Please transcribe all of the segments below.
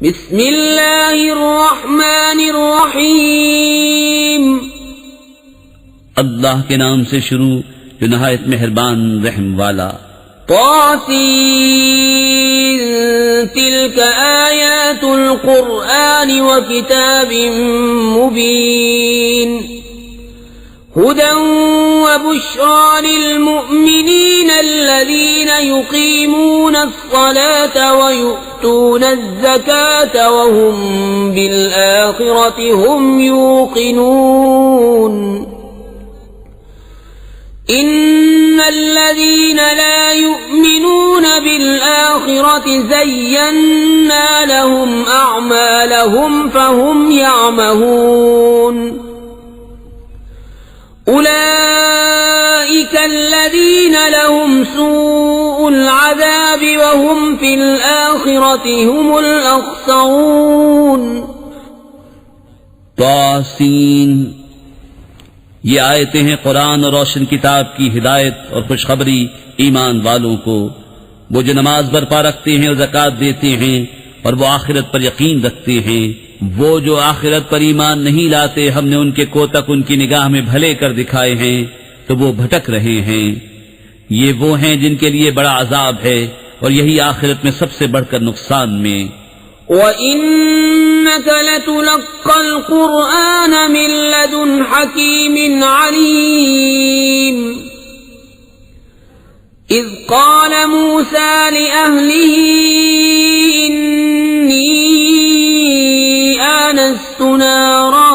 बिस्मिल्लाहिर्रहमानिर्रहीम। अल्लाह के नाम से शुरू जो नहायत मेहरबान रहम वाला। तासीन तिल्क आयातुल कुरआन व किताबिम मुबीन हुदन व बुश्रा लिलमुमिनीन अल्लज़ीन युकीमूना अस्सलात व युअतूना अज़्ज़कात व हुम बिल आखिरति हुम यूक़िनून। इन्नल्लज़ीन ला युमिनून बिल आखिरति ज़य्यन्ना लहुम अअमालहुम फहुम यअमहून। उलाइका अल्लज़ीन लहुम सूउल अज़ाब व हुम फिल आखिरति हुमुल अख़्सरून। तासीन, ये आयतें हैं कुरान और रोशन किताब की हिदायत और खुशखबरी ईमान वालों को। वो जो नमाज बरपा रखते हैं और ज़कात देते हैं और वो आखिरत पर यकीन रखते हैं। वो जो आखिरत पर ईमान नहीं लाते, हमने उनके कोतक उनकी निगाह में भले कर दिखाए हैं तो वो भटक रहे हैं। ये वो हैं जिनके लिए बड़ा अजाब है और यही आखिरत में सबसे बढ़कर नुकसान में। वइन्नक लतुलक्कल कुरआन मिन लदुन हकीमिन अलीम। इज़ क़ाल मूसा लिअहलिही इन्नी आनस्तु नारा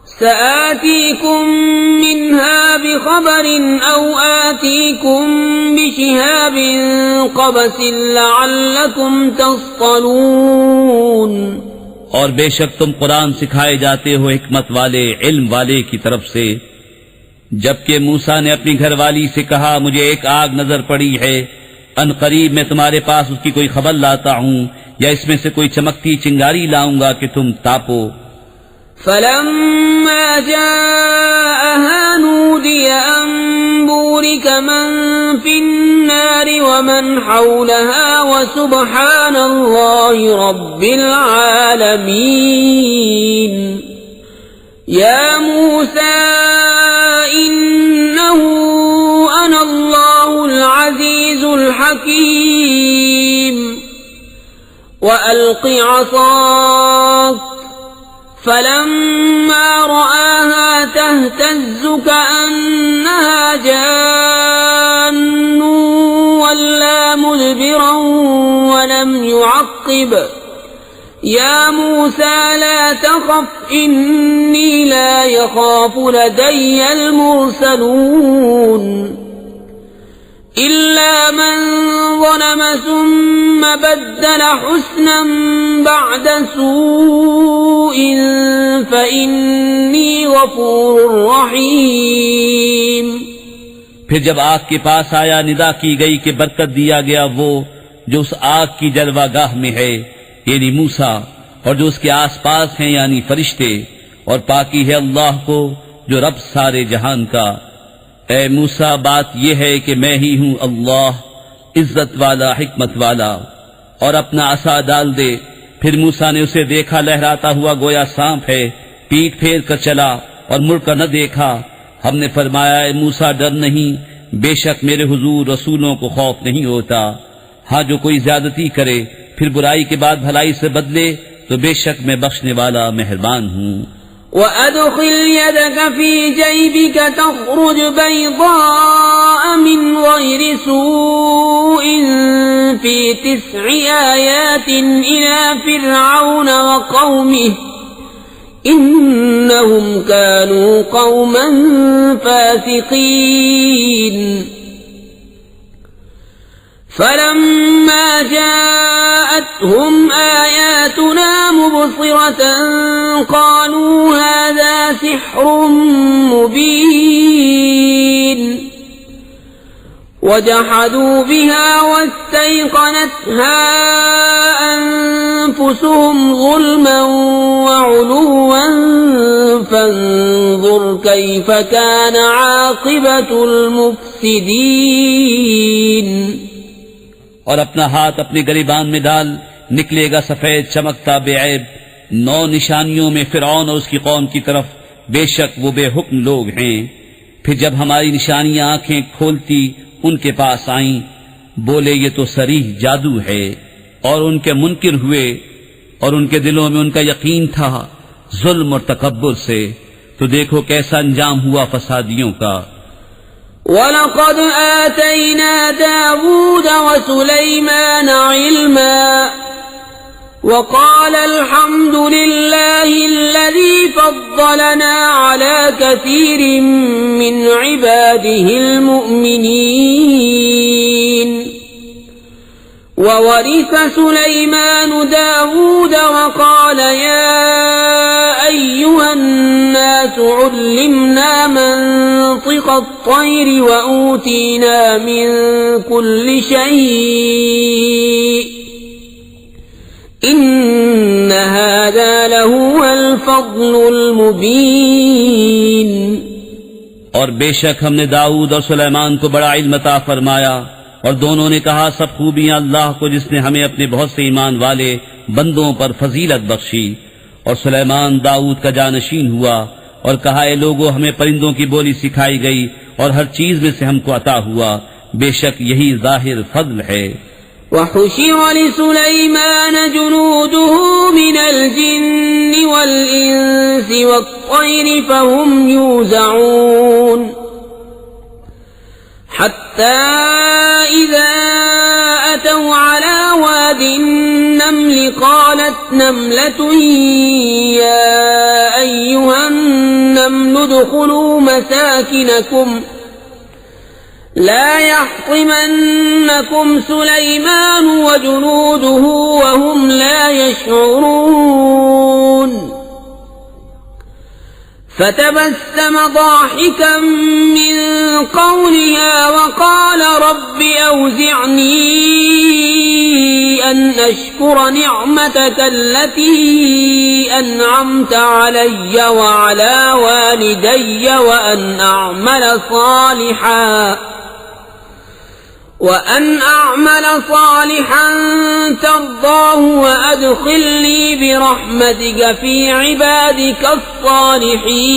सआतीकुम मिन्हा बिखबरिन औ आतीकुम बिशिहाबिन क़बसिन लअल्लकुम तस्क़लून। और बेशक तुम कुरान सिखाए जाते हो हिकमत वाले इल्म वाले की तरफ से। जबकि मूसा ने अपनी घरवाली से कहा, मुझे एक आग नजर पड़ी है, अनकरीब मैं तुम्हारे पास उसकी कोई खबर लाता हूँ या इसमें से कोई चमकती चिंगारी लाऊंगा कि तुम तापो। फलम्मा जाअहा नूदिया अन बूरिक मन फिन्नारि व मन हौलहा व सुब्हानल्लाहि रब्बिल आलमीन। या मूसा इन्नहु अनल्लाहुल अज़ीज़ुल हकीम व अल्क़ि असाक। फलम्मा रआहा तहतज़्ज़ु कअन्नहा जान्नु वल्ला मुदबिरन वलम युअक़्क़िब। या मूसा ला तख़फ़ इन्नी ला यख़ाफ़ु लदय्यल मुरसलून। इल्ला मन ज़लम सुम्म बद्दल हुस्नन बअद सूइन फ़इन्नी गफ़ूरुर रहीम। फिर जब आग के पास आया, निदा की गई कि बरकत दिया गया वो जो उस आग की जलवागाह में है, यानी मूसा, और जो उसके आसपास हैं यानी फरिश्ते, और पाकी है अल्लाह को जो रब सारे जहान का। ए मूसा, बात यह है कि मैं ही हूं अल्लाह, इज्जत वाला हिकमत वाला, और अपना असा डाल दे। फिर मूसा ने उसे देखा, लहराता हुआ गोया सांप है, पीठ फेर कर चला और मुड़कर न देखा। हमने फरमाया, ए मूसा डर नहीं, बेशक मेरे हुजूर रसूलों को खौफ नहीं होता। हाँ, जो कोई ज्यादती करे फिर बुराई के बाद भलाई से बदले तो बेशक मैं बख्शने वाला मेहरबान हूँ। वअदखिल यदक फी जैबिक तखरुज बैज़ाअ मिन गैरि सूइन फी 9 आयातिन इला फिरऔन व कौमिहि इन्नहुम कानू कौमन फासिकीन। फलम्मा जाअतहुम आयातुना मुबसिरतन क़ालू हाज़ा सिह्रुम मुबीन। वजहदू बिहा वस्तैक़नतहा अन्फुसुहुम ज़ुल्मन वउलुव्वन फंज़ुर कैफ़ कान आक़िबतुल मुफ़्सिदीन। और अपना हाथ अपने गरिबान में डाल, निकलेगा सफेद चमकता बेऐब 9 निशानियों में फिरौन और उसकी कौम की तरफ, बेशक वो बेहुक्म लोग हैं। फिर जब हमारी निशानियां आंखें खोलती उनके पास आईं, बोले ये तो सरीह जादू है, और उनके मुनकिर हुए और उनके दिलों में उनका यकीन था जुल्म और तकब्बुर से। तो देखो कैसा अंजाम हुआ फसादियों का। वलक़द आतैना दावूद वसुलैमान इल्मा वक़ाल अल्हम्दुलिल्लाहिल्लज़ी फ़द्दलना अला कसीरिम मिन इबादिहिल मुअमिनीन। ववरिस सुलैमान दावूद वक़ाल या अय्युहन्नास उल्लिमना मंतिक़ अत्तैर वऊतीना मिन कुल्लि शै'इन इन्न हाज़ा लहुवल फ़ज़्लुल मुबीन। और बेशक हमने दाऊद और सुलेमान को बड़ा इल्म अता फरमाया, और दोनों ने कहा सब खूबियां अल्लाह को जिसने हमें अपने बहुत से ईमान वाले बंदों पर फजीलत बख्शी। और सुलेमान दाऊद का जानशीन हुआ और कहा ए लोगों, हमें परिंदों की बोली सिखाई गई और हर चीज में से हमको अता हुआ, बेशक यही जाहिर फضل है। वहुशिर लिसुलैमान जुनूदुहु मिनल जिन्नि वल इंसि वत्तैरि फहुम यूज़ऊन हत्ता इज़ा अतौ अला वादिन नम्ल क़ालत नम्लतुन या अय्युहन नम्ल उदखुलू मसाकिनकुम ला यहतिमन्नकुम सुलैमान वजुनूदुहु वहुम ला यशऊरून। فتبسم ضاحكا من قولها وقال رب أوزعني أن أشكر نعمتك التي أنعمت علي وعلى والدي وأن أعمل صالحا ترضاه وأدخلني برحمتك في عبادك الصالحين।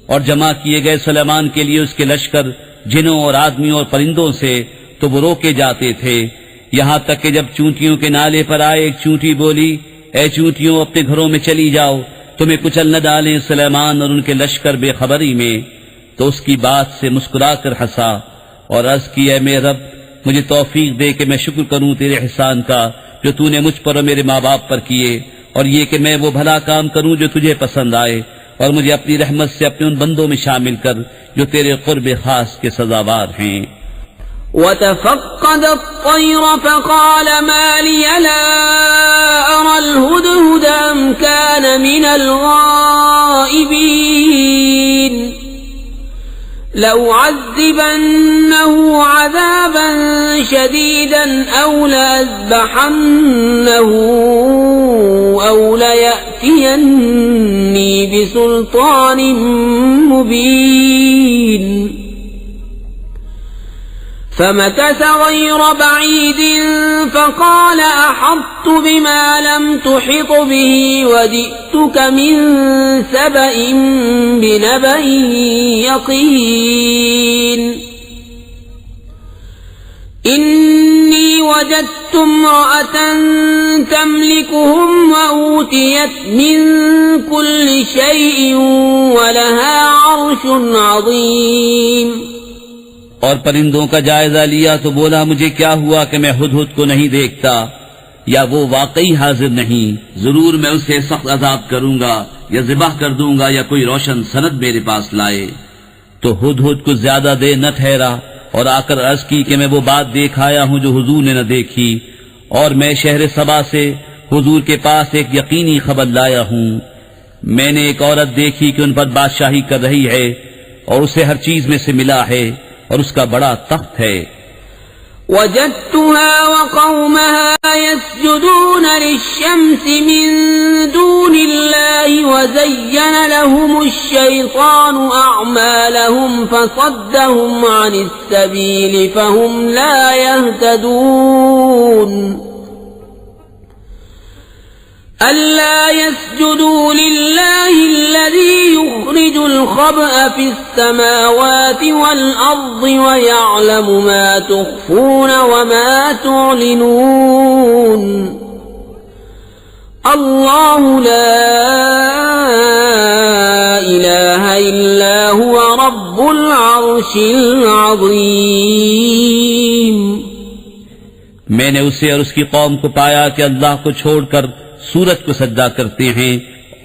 और जमा किए गए सुलेमान के लिए उसके लश्कर जिनों और आदमियों और परिंदों से तो वो रोके जाते थे, यहाँ तक कि जब चूंटियों के नाले पर आए एक चूंटी बोली, ए चूंटियों अपने घरों में चली जाओ, तुम्हें कुचल न डालें सुलेमान और उनके लश्कर बेखबरी में। तो उसकी बात से मुस्कुराकर हंसा और अर्ज की, ऐ मेरे रब, मुझे तौफीक दे कि मैं शुक्र करूं तेरे एहसान का जो तूने मुझ पर और मेरे माँ बाप पर किए, और ये कि मैं वो भला काम करूं जो तुझे पसंद आए, और मुझे अपनी रहमत से अपने उन बंदों में शामिल कर जो तेरे कुर्ब खास के सजावार हैं। वतफ़क़्क़द अत्तैर फ़क़ाल मा लिय ला अरल हुदहुद अम कान मिनल गाइबीन लउअज़्ज़िबन्नहु अज़ाबन शदीदन औ लअज़बहन्नहु औ लयअतियन्नी बिसुल्तानिन मुबीन। فمكث غير بعيد فقال أحطت بما لم تحط به وجئتك من سبأ بنبأ يقين إني وجدت امرأة تملكهم وأوتيت من كل شيء ولها عرش عظيم। और परिंदों का जायजा लिया तो बोला, मुझे क्या हुआ कि मैं हुदहुद को नहीं देखता, या वो वाकई हाजिर नहीं, जरूर मैं उसे सख्त अजाब करूंगा या ज़िबाह कर दूंगा या कोई रोशन सनद मेरे पास लाए। तो हुदहुद को ज्यादा देर न ठहरा और आकर अर्ज की कि मैं वो बात देख आया हूं जो हुजूर ने न देखी, और मैं शहर सबा से हुजूर के पास एक यकीनी खबर लाया हूं। मैंने एक औरत देखी कि उन पर बादशाही कर रही है और उसे हर चीज में से मिला है और उसका बड़ा तख्त है। وجدتها وقومها يسجدون للشمس من دون الله وزين لهم الشيطان أعمالهم فصدهم عن السبيل فهم لا يهتدون ألا يسجدوا لله الذي يخرج الخبأ في السماوات والأرض ويعلم ما تخفون وما تعلنون الله لا إله إلا هو رب العرش العظيم मैंने उसे और उसकी कौम को पाया कि अल्लाह को छोड़कर सूरज को सजदा करते हैं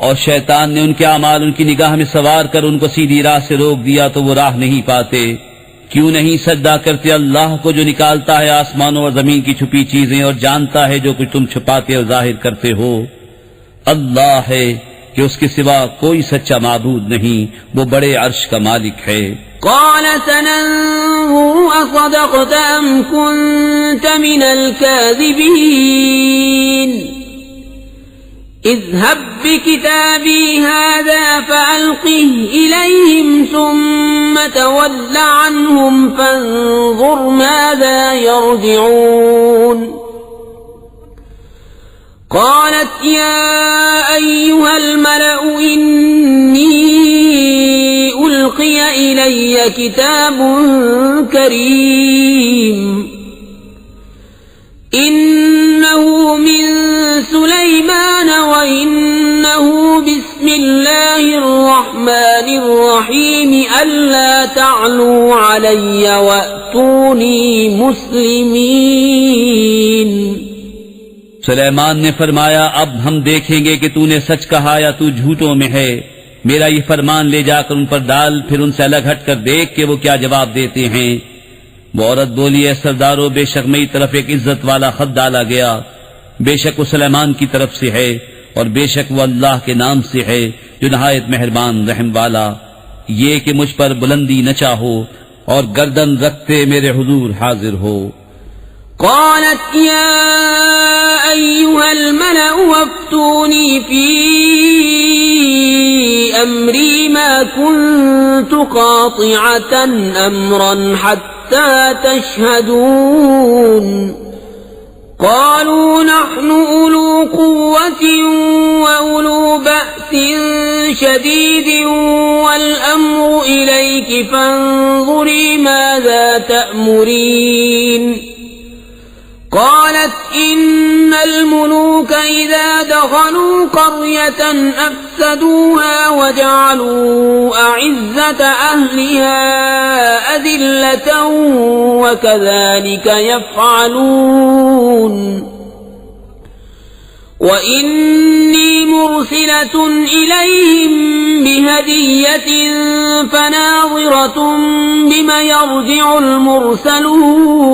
और शैतान ने उनके अमाल उनकी निगाह में सवार कर उनको सीधी राह से रोक दिया तो वो राह नहीं पाते। क्यों नहीं सजदा करते अल्लाह को जो निकालता है आसमानों और जमीन की छुपी चीजें और जानता है जो कुछ तुम छुपाते और जाहिर करते हो। अल्लाह है कि उसके सिवा कोई सच्चा माबूद नहीं, वो बड़े अर्श का मालिक है। قال سننظر أصدقت أم كنت من الكاذبين اذهب بكتابي هذا فألقه إليهم ثم تول عنهم فانظر ماذا يرجعون قالت يا أيها الملأ إني ألقي إلي كتاب كريم إنه من سليمان وإنه بسم الله الرحمن الرحيم ألا تعلوا علي وأتوني مسلمين सुलेमान ने फरमाया अब हम देखेंगे कि तूने सच कहा या तू झूठों में है। मेरा ये फरमान ले जाकर उन पर डाल, फिर उनसे अलग हटकर देख कि वो क्या जवाब देते हैं। वो औरत बोली है सरदारों बेशक मेरी तरफ एक इज्जत वाला खत डाला गया, बेशक वो सुलेमान की तरफ से है और बेशक वो अल्लाह के नाम से है जो नहायत मेहरबान रहम वाला। ये कि मुझ पर बुलंदी न चाहो और गर्दन रखते मेरे हुजूर हाजिर हो। قالت يا أيها الملأ وافتوني في أمري ما كنت قاطعة أمرا حتى تشهدون قالوا نحن أولو قوة وأولو بأس شديد والأمر إليك فانظري ماذا تأمرين قالت إن الملوك إذا دخلوا قرية أفسدوها وجعلوا أعزة أهلها أذلة وكذلك يفعلون وإني مرسلة إليهم بهدية فناظرة بما يرجع المرسلون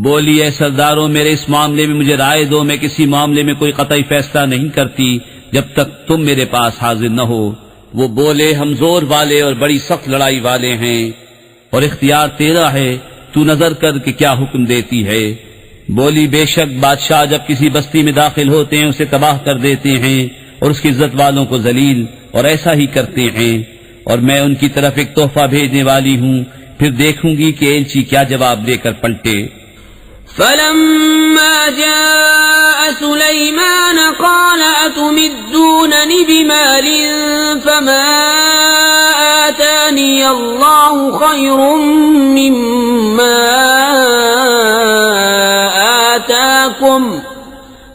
बोली है सरदारों मेरे इस मामले में मुझे राय दो, मैं किसी मामले में कोई कतई फैसला नहीं करती जब तक तुम मेरे पास हाजिर न हो। वो बोले हम जोर वाले और बड़ी सख्त लड़ाई वाले हैं और इख्तियार तेरा है, तू नजर कर कि क्या हुक्म देती है। बोली बेशक बादशाह जब किसी बस्ती में दाखिल होते हैं उसे तबाह कर देते हैं और उसकी इज्जत वालों को जलील, और ऐसा ही करते हैं। और मैं उनकी तरफ एक तोहफा भेजने वाली हूँ, फिर देखूंगी कि एलची क्या जवाब देकर पलटे। فلما جاء سليمان قال أتمدونني بمال فما آتاني الله خير مما آتاكم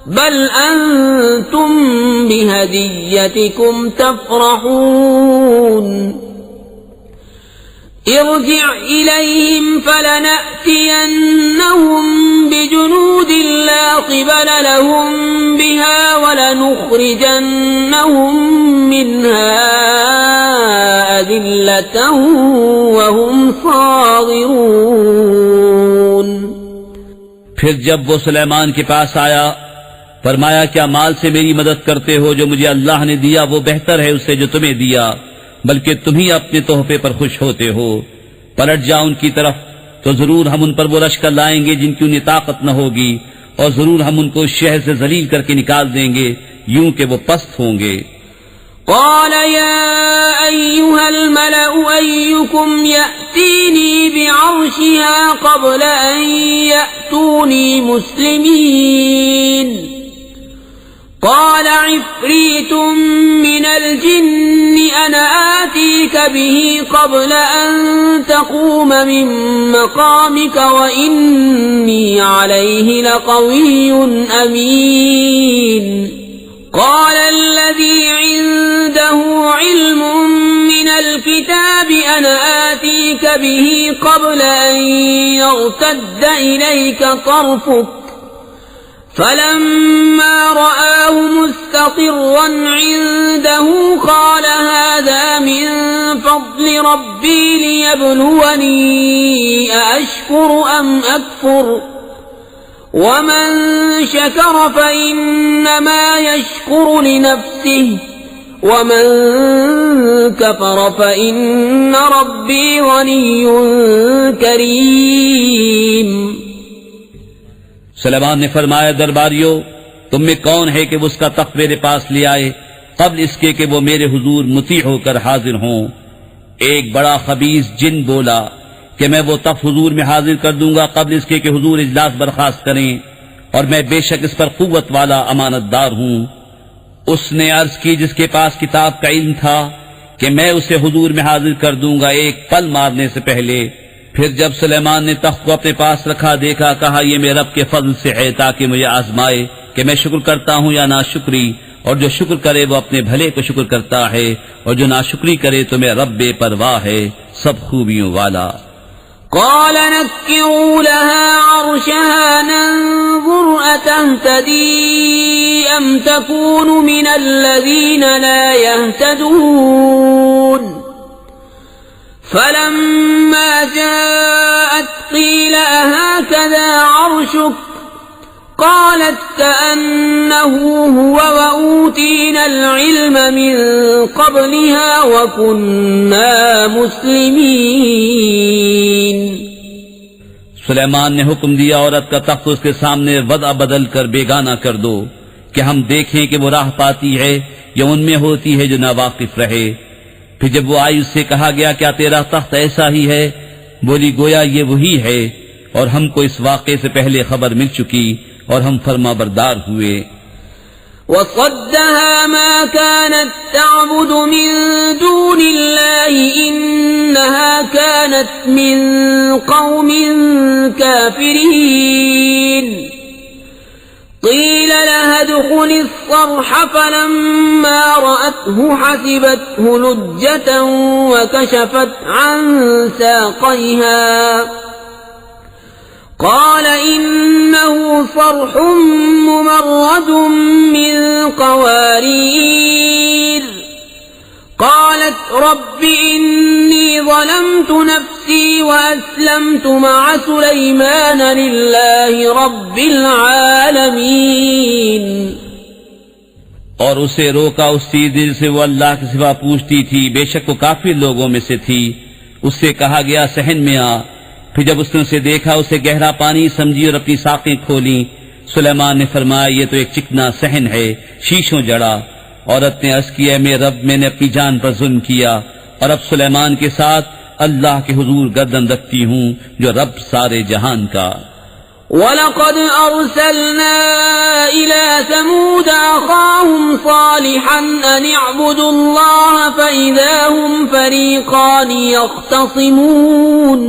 بل أنتم بهديتكم تفرحون ارجع إليهم فلنأتينهم بجنود لا قبل لهم بها ولنخرجنهم منها أذلة وهم صاغرون फिर जब वो सुलेमान के पास आया फरमाया क्या माल से मेरी मदद करते हो, जो मुझे अल्लाह ने दिया वो बेहतर है उससे जो तुम्हें दिया, बल्कि तुम ही अपने तोहफे पर खुश होते हो। पलट जा उनकी तरफ तो जरूर हम उन पर वो लश्कर लाएंगे जिनकी उन्हें ताकत न होगी, और जरूर हम उनको शहर से जलील करके निकाल देंगे यूं कि वो पस्त होंगे। قال يا أيها الملأ أيكم يأتيني بعرشها قبل أن يأتوني مسلمين قال عفريت من الجن أنا آتيك به قبل أن تقوم من مقامك وإني عليه لقوي أمين قال الذي عنده علم من الكتاب أنا آتيك به قبل أن يرتد إليك طرفك فلما رآه مستقرا عنده قال هذا من فضل ربي ليبلوني أأشكر أم أكفر ومن شكر فإنما يشكر لنفسه ومن كفر فإن ربي غني كريم। सुलेमान ने फरमाया, दरबारियों, तुम में कौन है कि वो उसका तख्त मेरे पास ले आए कब्ल इसके कि वो मेरे हुजूर मुती होकर हाजिर हों। एक बड़ा खबीस जिन बोला कि मैं वो तख्त हुजूर में हाजिर कर दूंगा कब्ल इसके कि हुजूर इजलास बर्खास्त करें, और मैं बेशक इस पर कुव्वत वाला अमानतदार हूं। उसने अर्ज की जिसके पास किताब का इल्म था कि मैं उसे हुजूर में हाजिर कर दूंगा एक पल मारने से पहले। फिर जब सुलेमान ने तख्त को अपने पास रखा देखा, कहा यह मेरे रब के फजल से है ताकि मुझे आजमाए कि मैं शुक्र करता हूं या नाशुक्री, और जो शुक्र करे वो अपने भले को शुक्र करता है, और जो नाशुक्री करे तो मेरा रब बेपरवाह है, सब खूबियों वाला। قال نكروا لها عرشها ننظر أتهتدي أم تكون من الذين لا يهتدون فلما جاءت قيل أهكذا عرشك قالت كأنه هو وأوتينا العلم من قبلها وكنا مسلمين। सुलेमान ने हुक्म दिया, औरत का तख्त उसके सामने वदा बदल कर बेगाना कर दो कि हम देखें कि वो राह पाती है या उनमें होती है जो नावाकिफ रहे। फिर जब वो आई उससे कहा गया, क्या तेरा तख्त ऐसा ही है? बोली, गोया ये वही है, और हमको इस वाक़े से पहले खबर मिल चुकी और हम फरमाबरदार हुए। وصدها ما كانت تعبد من دون الله إنها كانت من قوم كافرين قيل لها ادخل الصرح فلما رأته حسبته لجة وكشفت عن ساقيها قال إنه صرح ممرد من قوارير قالت رب إني ظلمت نفسي وأسلمت مع سليمان لله رب العالمين। और उसे रोका उस चीज से वो अल्लाह के सिवा पूछती थी, बेशक वो काफिर लोगों में से थी। उससे कहा गया सहन में आ। फिर जब उसने उसे देखा उसे गहरा पानी समझी और अपनी साखें खोली। सुलेमान ने फरमाया, ये तो एक चिकना सहन है, शीशों जड़ा। औरत ने अर्ज किया, मेरे रब, मैंने अपनी जान पर जुल्म किया और अब सुलेमान के साथ अल्लाह के हुजूर गर्दन रखती हूँ जो रब सारे जहान का। वलक़द अर्सलना इला समूद अख़ाहुम सालिहन अन इअ्बुदुल्लाह फ़इज़ा हुम फ़रीक़ान यख़्तसिमून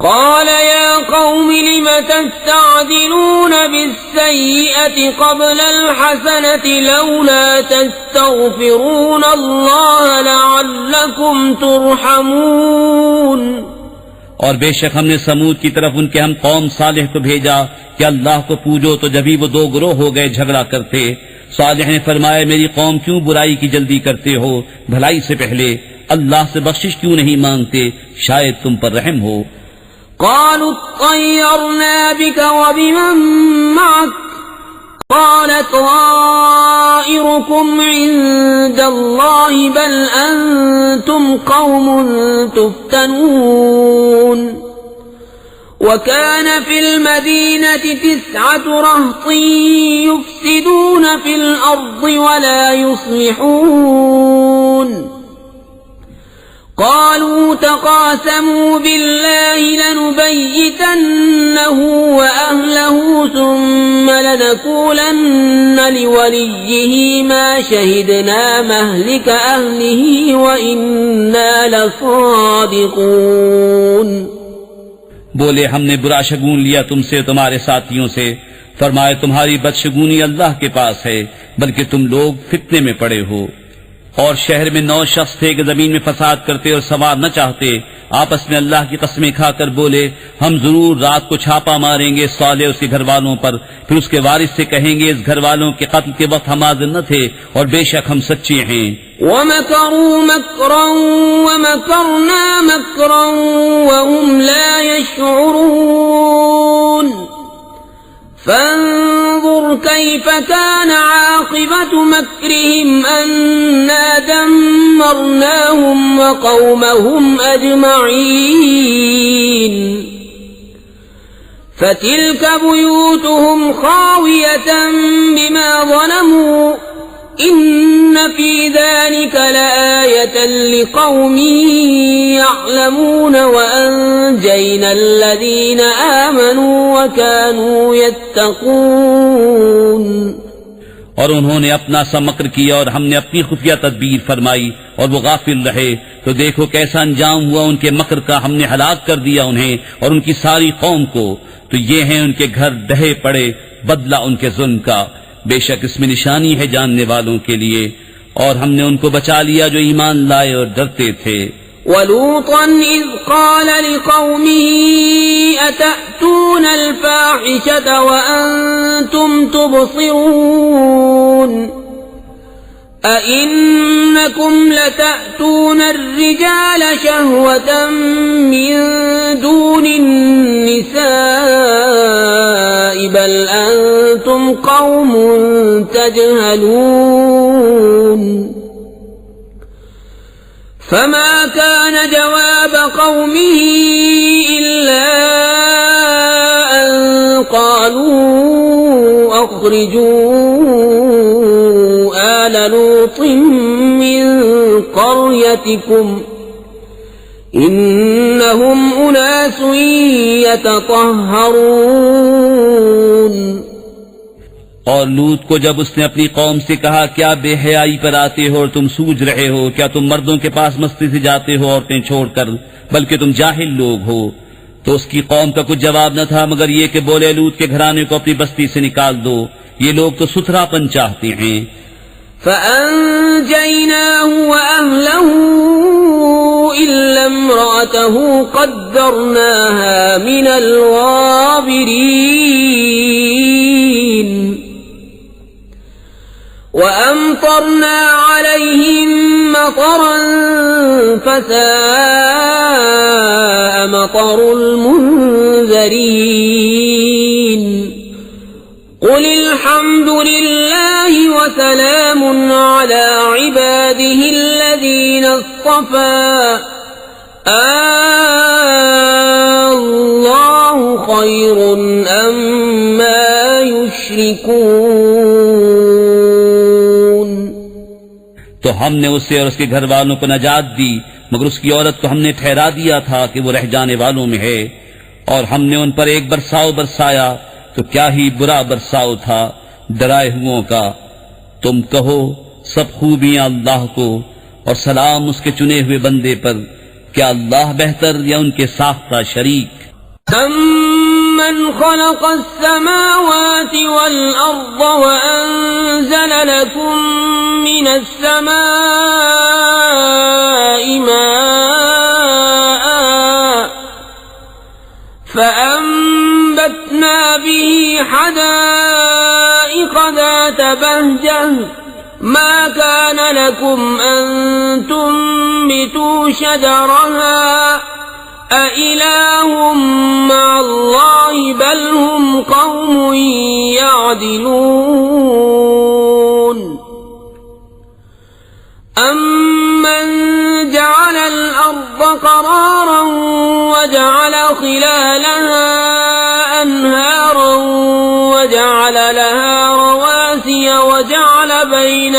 قال يا قوم لم تستعجلون بالسيئة قبل الحسنة لولا تستغفرون الله لعلكم ترحمون। और बेशक हमने समूद की तरफ उनके हम कौम सालिह को भेजा कि अल्लाह को पूजो, तो जब ही वो दो गिरोह हो गए झगड़ा करते। सालिह ने फरमाया, मेरी कौम क्यों बुराई की जल्दी करते हो, भलाई से पहले अल्लाह से बख्शिश क्यों नहीं मांगते, शायद तुम पर रहम हो। قالوا اطيرنا بك وبمن معك قال طائركم عند الله بل أنتم قوم تفتنون وكان في المدينة 9 رهط يفسدون في الأرض ولا يصلحون قالوا تقاسموا بالله لنبيتنه وأهله ثم لنقولن لوليه ما شهدنا مهلك أهله وإنا لصادقون। बोले हमने बुरा शगुन लिया तुमसे तुम्हारे साथियों से। फरमाए तुम्हारी बदशगुनी अल्लाह के पास है, बल्कि तुम लोग फितने में पड़े हो। और शहर में 9 शख्स थे कि जमीन में फसाद करते और सवार न चाहते। आपस में अल्लाह की कस्में खाकर बोले हम जरूर रात को छापा मारेंगे साले उसके घर वालों पर। फिर उसके वारिस से कहेंगे इस घर वालों के कत्ल के वक्त हम हाजिर न थे और बेशक हम सच्चे हैं। वमकरू मकरन वमकरना मकरन वहुम ला यशउरून फंजुर कैफ कान आक़िबतु मकरिहिम अन्ना दम्मरनाहुम वक़ौमहुम अजमईन फतिल्क बुयूतुहुम खावियतन बिमा ज़लमू इन्न फी ज़ालिक लआयतन लिक़ौमिन यअलमून वअंजयना अल्लज़ीन आमनू वकानू यत्तक़ून। और उन्होंने अपना सा मक्र किया और हमने अपनी खुफिया तदबीर फरमाई और वो गाफिल रहे, तो देखो कैसा अंजाम हुआ उनके मक्र का। हमने हलाक कर दिया उन्हें और उनकी सारी कौम को। तो ये हैं उनके घर ढहे पड़े, बदला उनके जुल्म का। बेशक इसमें निशानी है जानने वालों के लिए। और हमने उनको बचा लिया जो ईमान लाए और डरते थे। वलूतन इज़ क़ाल लिक़ौमिही अतअतून अल-फ़ाहिशत वअन्तुम तुबसिरून अइन्नकुम लतअतून अर्रिजाल शहवतन मिन दूनिन निसाइ बल अंतुम क़ौमुन तजहलून। फमा कान जवाब क़ौमिही इल्ला अन क़ालू अख़रिजू आल लूतिन मिन क़र्यतिकुम इन्नहुम उनासुन यततहरून। और लूत को जब उसने अपनी कौम से कहा क्या बेहयाई पर आते हो और तुम सूझ रहे हो, क्या तुम मर्दों के पास मस्ती से जाते हो औरतें छोड़कर, बल्कि तुम जाहिल लोग हो। तो उसकी कौम का कुछ जवाब न था मगर ये कि बोले लूत के घराने को अपनी बस्ती से निकाल दो, ये लोग तो सुथरापन चाहते हैं। फ़अंजयनाहु वअहलहु इल्ला इम्रअतहु क़द्दरनाहा मिनल गाबिरीन वअमतरना अलैहिम मतरन फसाअ मतरुल मुनज़रीन। क़ुल अल्हम्दुलिल्लाहि वसलामुन अला इबादिहि अल्लज़ीना इस्तफ़ा अल्लाहु खैरुन अम्मा युश्रिकून। तो हमने उसे और उसके घर वालों को नजात दी, मगर उसकी औरत को हमने ठहरा दिया था कि वो रह जाने वालों में है। और हमने उन पर एक बरसाव बरसाया, तो क्या ही बुरा बरसाव था डराए हुओं का। तुम कहो सब खूबियां अल्लाह को और सलाम उसके चुने हुए बंदे पर। क्या अल्लाह बेहतर या उनके साख्ता शरीक? अम्मन खलक़स समावाति वल अर्ज़ वअन्ज़ल लकुम मिनस समाइ माअन फअंबतना बिही हदाइक़ ज़ात बहजह मा कान लकुम अन तुंबितू शजरहा अइलाहुम मअल्लाहि बल हुम क़ौमुन यअदिलून। अम्मन जअल अल-अर्ज़ क़रारन वजअल खिलालहा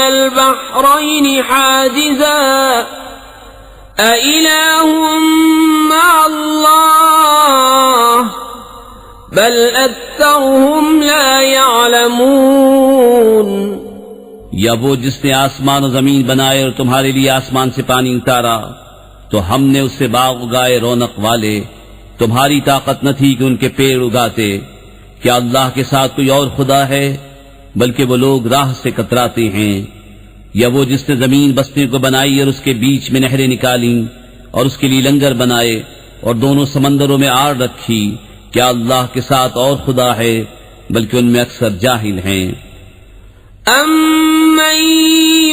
البحرين حاجزا أإله مع الله بل أكثرهم لا يعلمون। या वो जिसने आसमान और जमीन बनाए और तुम्हारे लिए आसमान से पानी उतारा तो हमने उससे बाग उगाए रौनक वाले, तुम्हारी ताकत न थी कि उनके पेड़ उगाते। क्या अल्लाह के साथ कोई और खुदा है? बल्कि वो लोग राह से कतराते हैं। या वो जिसने जमीन बसने को बनाई और उसके बीच में नहरें निकाली और उसके लिए लंगर बनाए और दोनों समंदरों में आड़ रखी, क्या अल्लाह के साथ और खुदा है? बल्कि उनमें अक्सर जाहिल हैं। أَمَّن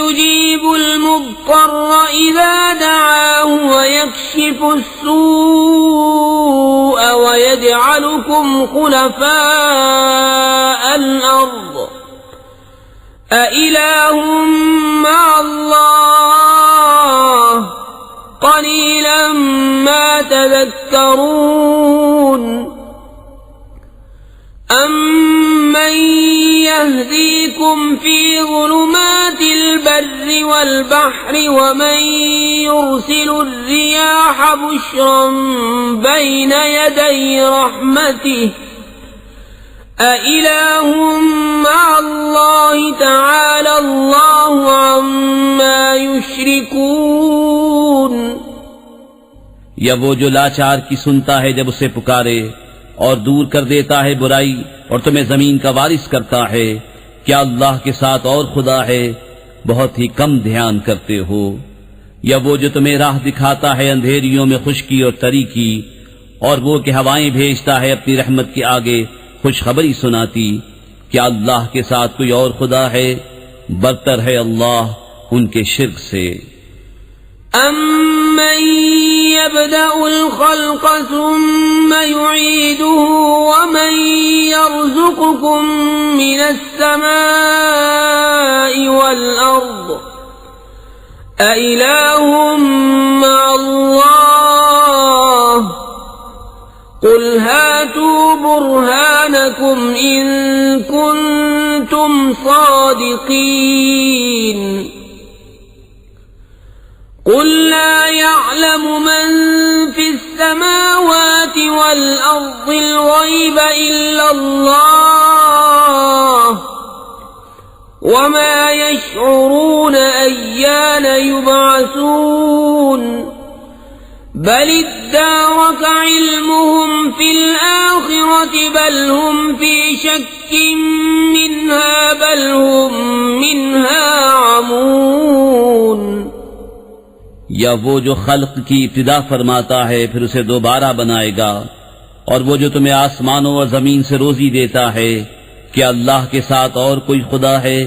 يُجِيبُ الْمُضْطَرَّ إِذَا دَعَاهُ وَيَكْشِفُ السُّوءَ وَيَجْعَلُكُمْ خُلَفَاءَ الْأَرْضِ أَإِلَٰهٌ مَّعَ اللَّهِ قَلِيلًا مَّا تَذَكَّرُونَ أَمَّن يَهْدِيكُمْ فِي ظُلُمَاتِ الْبَرِّ وَالْبَحْرِ وَمَن يُرْسِلُ الرِّيَاحَ بُشْرًا بَيْنَ يَدَيْ رَحْمَتِهِ أَإِلَٰهٌ مَّعَ اللَّهِ تَعَالَى اللَّهُ عَمَّا يُشْرِكُونَ। या वो जो लाचार की सुनता है जब उसे पुकारे और दूर कर देता है बुराई और तुम्हें जमीन का वारिस करता है, क्या अल्लाह के साथ और खुदा है? बहुत ही कम ध्यान करते हो। या वो जो तुम्हें राह दिखाता है अंधेरियों में खुशकी और तरी की, और वो कि हवाएं भेजता है अपनी रहमत के आगे खुशखबरी सुनाती, क्या अल्लाह के साथ कोई और खुदा है? बरतर है अल्लाह उनके शिर्क से। أَمَّن يَبْدَأُ الْخَلْقَ ثُمَّ يُعِيدُهُ وَمَن يَرْزُقُكُم مِّنَ السَّمَاءِ وَالْأَرْضِ أَإِلَٰهٌ مَّعَ اللَّهِ قُلْ هَاتُوا بُرْهَانَكُمْ إِن كُنتُمْ صَادِقِينَ قُل لَّا يَعْلَمُ مَن فِي السَّمَاوَاتِ وَالْأَرْضِ الْغَيْبَ إِلَّا اللَّهُ وَمَا يَشْعُرُونَ أَيَّانَ يُبْعَثُونَ بَلِ ادَّارَكَ عِلْمُهُمْ فِي الْآخِرَةِ بَلْ هُمْ فِي شَكٍّ مِّنْهَا بَلْ هُمْ مِنْهَا عَمُونَ। या वो जो खल्क की इब्तिदा फरमाता है फिर उसे दोबारा बनाएगा, और वो जो तुम्हें आसमानों और जमीन से रोजी देता है, क्या अल्लाह के साथ और कोई खुदा है?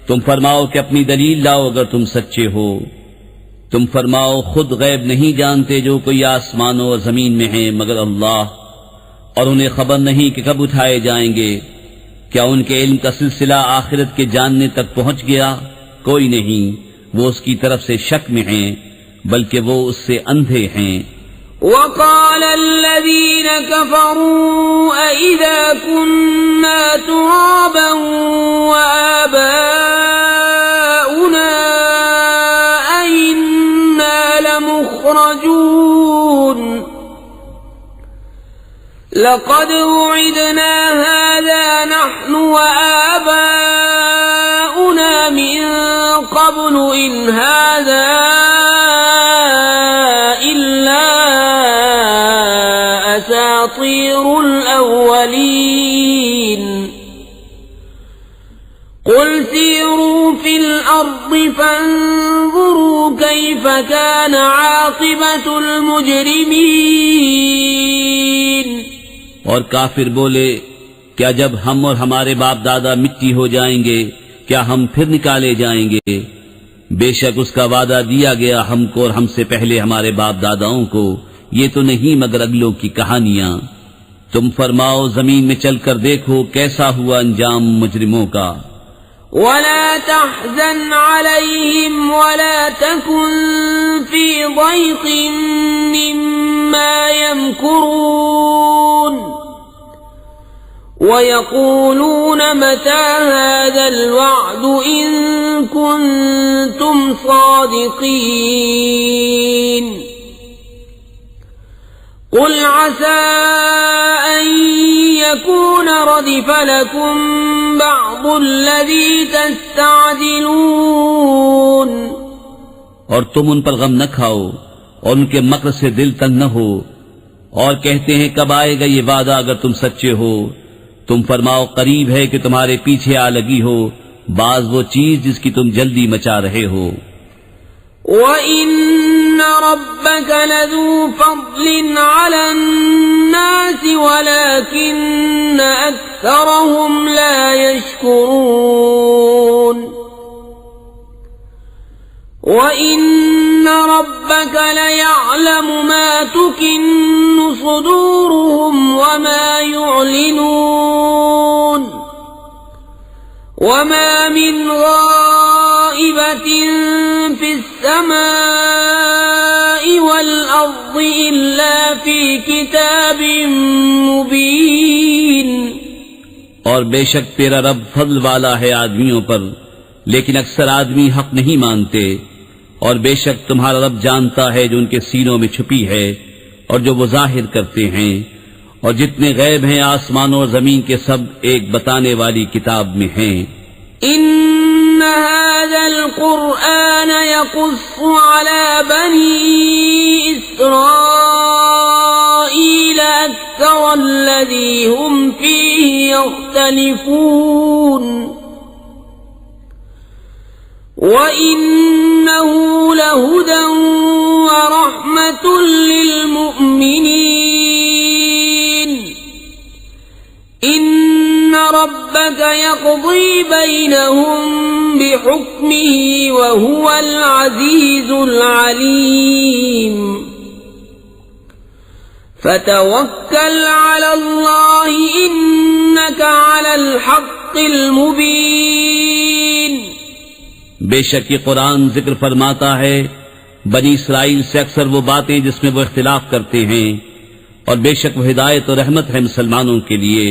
तुम फरमाओ कि अपनी दलील लाओ अगर तुम सच्चे हो। तुम फरमाओ खुद गैब नहीं जानते जो कोई आसमानों और जमीन में है मगर अल्लाह, और उन्हें खबर नहीं कि कब उठाए जाएंगे। क्या उनके इल्म का सिलसिला आखिरत के जानने तक पहुंच गया? कोई नहीं, वो उसकी तरफ से शक में हैं, बल्कि वो उससे अंधे हैं। وقال الذين كفروا أئذا كنا ترابا وآباؤنا أئنا لمخرجون لقد وعدنا هذا نحن وآباؤنا من قبل إن هذا أساطير الأولين قل سيروا في الأرض فانظروا كيف كان عاقبة المجرمين। और काफिर बोले, क्या जब हम और हमारे बाप दादा मिट्टी हो जाएंगे क्या हम फिर निकाले जाएंगे? बेशक उसका वादा दिया गया हमको और हमसे पहले हमारे बाप दादाओं को, ये तो नहीं मगर अगलों की कहानियां। तुम फरमाओ जमीन में चलकर देखो कैसा हुआ अंजाम मुजरिमों का। वला तहज़न अलैहिम वला तकुन फी ضيक़िन मिम्मा यमकुरून ويقولون متى هذا الوعد إن كنتم صادقين قل عسى أن يكون ردف لكم بعض الذي تستعجلون और तुम उन पर गम न खाओ और उनके मक्र से दिल तंग न हो और कहते हैं कब आएगा ये वादा अगर तुम सच्चे हो। तुम फरमाओ करीब है कि तुम्हारे पीछे आ लगी हो बाज वो चीज जिसकी तुम जल्दी मचा रहे हो। وَإِنَّ رَبَّكَ لَذُو فَضْلٍ عَلَى النَّاسِ وَلَكِنَّ أَكْثَرَهُمْ لَا يَشْكُرُونَ وَإِنَّ رَبَّكَ لَيَعْلَمُ مَا تُكِنُّ صُدُورُهُمْ وَمَا يُعْلِنُونَ وَمَا مِنْ غَائِبَةٍ في السماء والأرض إلا في كتاب مبين और बेशक तेरा रब फضल वाला है आदमियों पर लेकिन अक्सर आदमी हक नहीं मानते। और बेशक तुम्हारा रब जानता है जो उनके सीनों में छुपी है और जो वो जाहिर करते हैं। और जितने गैब हैं आसमानों और जमीन के सब एक बताने वाली किताब में हैं। إن هذا القرآن يقص على بني إسرائيل أكثر الذي هم فيه يختلفون وإنه لهدى ورحمة للمؤمنين إن ربك يقضي بينهم بحكمه وهو العزيز العليم فتوكل على الله إنك على الحق المبين बेशक ये कुरान जिक्र फरमाता है बनी इसराइल से अक्सर वो बातें जिसमें वो इख्तिलाफ करते हैं और बेशक वो हिदायत और रहमत है मुसलमानों के लिए।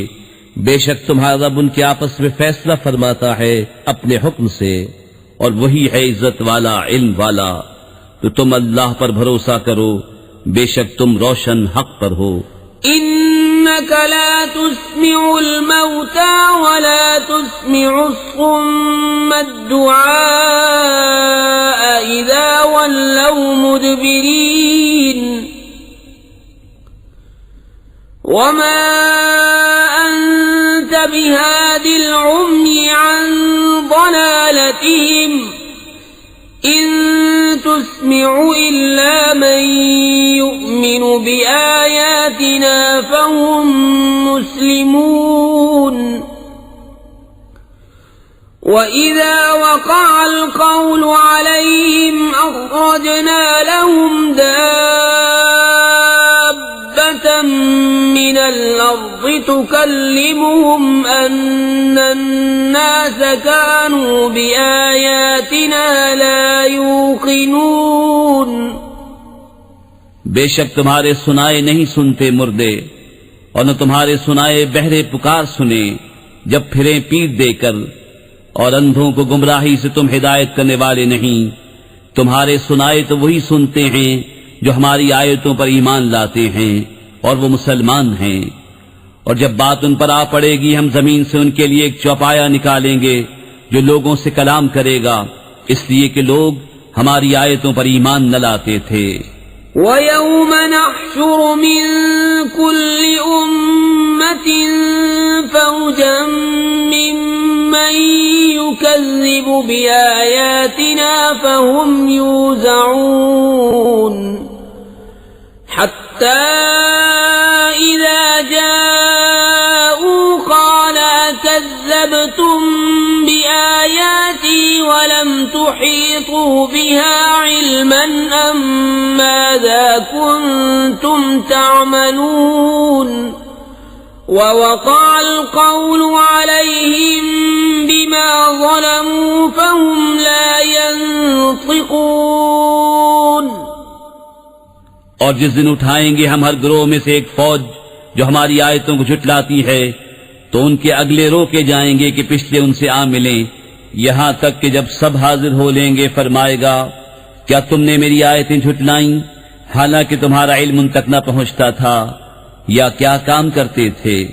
बेशक तुम्हारा रब उनके आपस में फैसला फरमाता है अपने हुक्म से और वही है इज्जत वाला इल्म वाला। तो तुम अल्लाह पर भरोसा करो बेशक तुम रोशन हक पर हो। إنك لا تسمع الموتى ولا تسمع الصم الدعاء إذا ولوا مدبرين وما أنت بهاد العمي عن ضلالتهم إن تسمع إلا من يؤمن بآياتنا فهم مسلمون وإذا وقع القول عليهم أخرجنا لهم دابة من الأرض تكلمهم أن الناس كانوا بآياتنا لا يوقنون बेशक तुम्हारे सुनाए नहीं सुनते मुर्दे और न तुम्हारे सुनाए बहरे पुकार सुने जब फिरे पीठ देकर और अंधों को गुमराही से तुम हिदायत करने वाले नहीं। तुम्हारे सुनाए तो वही सुनते हैं जो हमारी आयतों पर ईमान लाते हैं और वो मुसलमान हैं। और जब बात उन पर आ पड़ेगी हम जमीन से उनके लिए एक चौपाया निकालेंगे जो लोगों से कलाम करेगा इसलिए कि लोग हमारी आयतों पर ईमान न लाते थे। وَيَوْمَ نَحْشُرُ مِنْ كُلِّ أُمَّةٍ فَوْجًا مِّمَّنْ يُكَذِّبُ بِآيَاتِنَا فَهُمْ يُوزَعُونَ حَتَّى إِذَا جَاءُوا قَالَ أَكَذَّبْتُمْ بِآيَاتِي وَلَمْ تُحِيطُوا بِهَا عِلْمًا أَمْ ماذا كنتم تعملون ووقع القول عليهم بما ظلموا فهم لا ينطقون और जिस दिन उठाएंगे हम हर गिरोह में से एक फौज जो हमारी आयतों को झुटलाती है तो उनके अगले रोके जाएंगे कि पिछले उनसे आ मिलें, यहां तक कि जब सब हाजिर हो लेंगे फरमाएगा, क्या तुमने मेरी आयतें झुटलाईं हालांकि तुम्हारा इल्म उन तक न पहुंचता था, या क्या काम करते थे?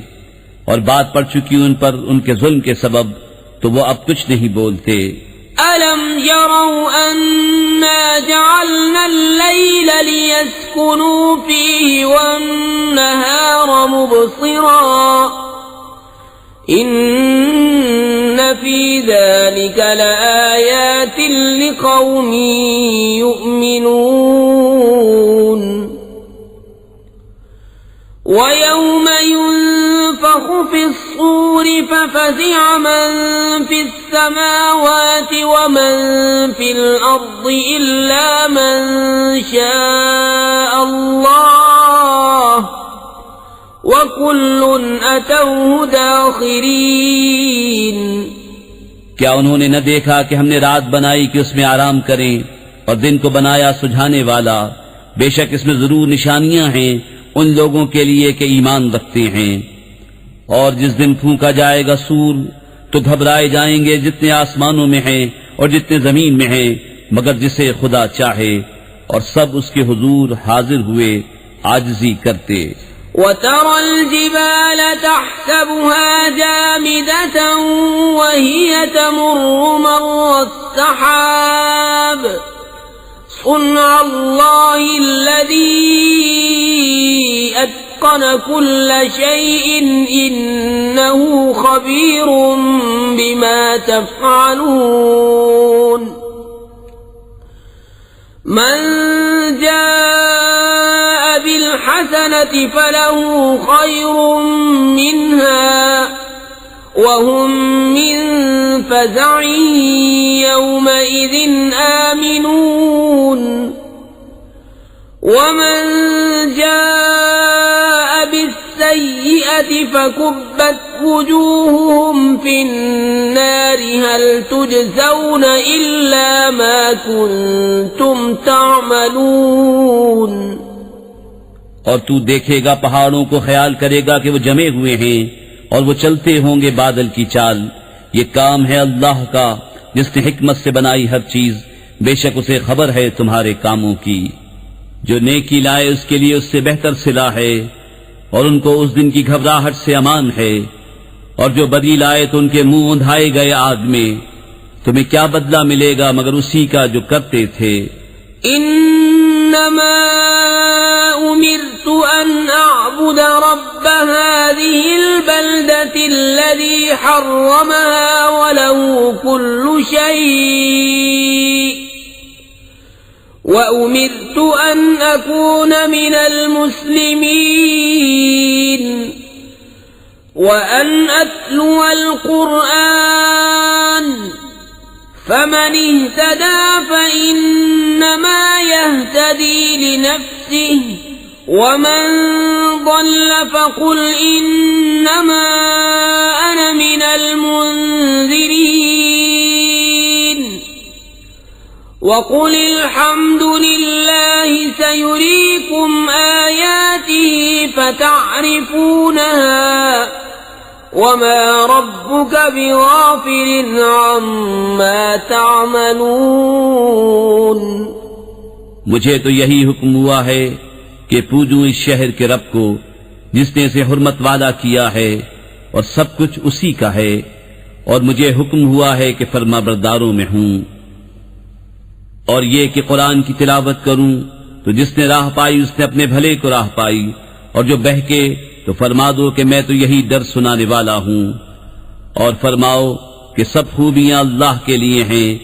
और बात पड़ चुकी उन पर उनके जुल्म के सबब, तो वो अब कुछ नहीं बोलते। ألم يروا أنا جعلنا الليل ليسكنوا فيه والنهار مبصرا إن في ذلك لآيات لقوم يؤمنون ويوم ينفخ في الصور ففزع من في السماوات ومن في الأرض إلا من شاء الله وكل أتوه داخرين। क्या उन्होंने न देखा कि हमने रात बनाई कि उसमें आराम करें और दिन को बनाया सुझाने वाला? बेशक इसमें जरूर निशानियां हैं उन लोगों के लिए कि ईमान रखते हैं। और जिस दिन फूंका जाएगा सूर, तो घबराए जाएंगे जितने आसमानों में हैं और जितने जमीन में हैं, मगर जिसे खुदा चाहे, और सब उसके हुजूर हाजिर हुए आजिज़ी करते। وترى الجبال تحسبها جامدة وهي تمر مر السحاب صنع الله الذي أتقن كل شيء إنه خبير بما تفعلون من جاء بالحسنة فله خير منها وهم من فزع يومئذ آمنون ومن جاء بالسيئة فكبت وجوههم في النار هل تجزون إلا ما كنتم تعملون। और तू देखेगा पहाड़ों को, ख्याल करेगा कि वो जमे हुए हैं और वो चलते होंगे बादल की चाल। ये काम है अल्लाह का जिसने हिकमत से बनाई हर चीज, बेशक उसे खबर है तुम्हारे कामों की। जो नेकी लाए उसके लिए उससे बेहतर सिला है और उनको उस दिन की घबराहट से अमान है, और जो बदी लाए तो उनके मुंह उंधाए गए आग में। तुम्हें क्या बदला मिलेगा मगर उसी का जो करते थे। इन्नमा उमिरतु अन अअबुद रब्ब हादिहिल बल्दति अल्लज़ी हर्रमहा व लहू कुल्लु शै' وأمرت أن أكون من المسلمين وأن أتلو القرآن فمن اهتدى فإنما يهتدي لنفسه ومن ضل فقل إنما أنا من المنذرين وقل الحمد لله سيريكم آياته فتعرفونها وما ربك بغافل عما تعملون। मुझे तो यही हुक्म हुआ है कि पूजूं इस शहर के रब को जिसने इसे हुर्मत वाला किया है और सब कुछ उसी का है, और मुझे हुक्म हुआ है कि फरमाबरदारों में हूं। और ये कि कुरान की तिलावत करूं, तो जिसने राह पाई उसने अपने भले को राह पाई, और जो बहके तो फरमा दो कि मैं तो यही डर सुनाने वाला हूं। और फरमाओ कि सब खूबियां अल्लाह के लिए हैं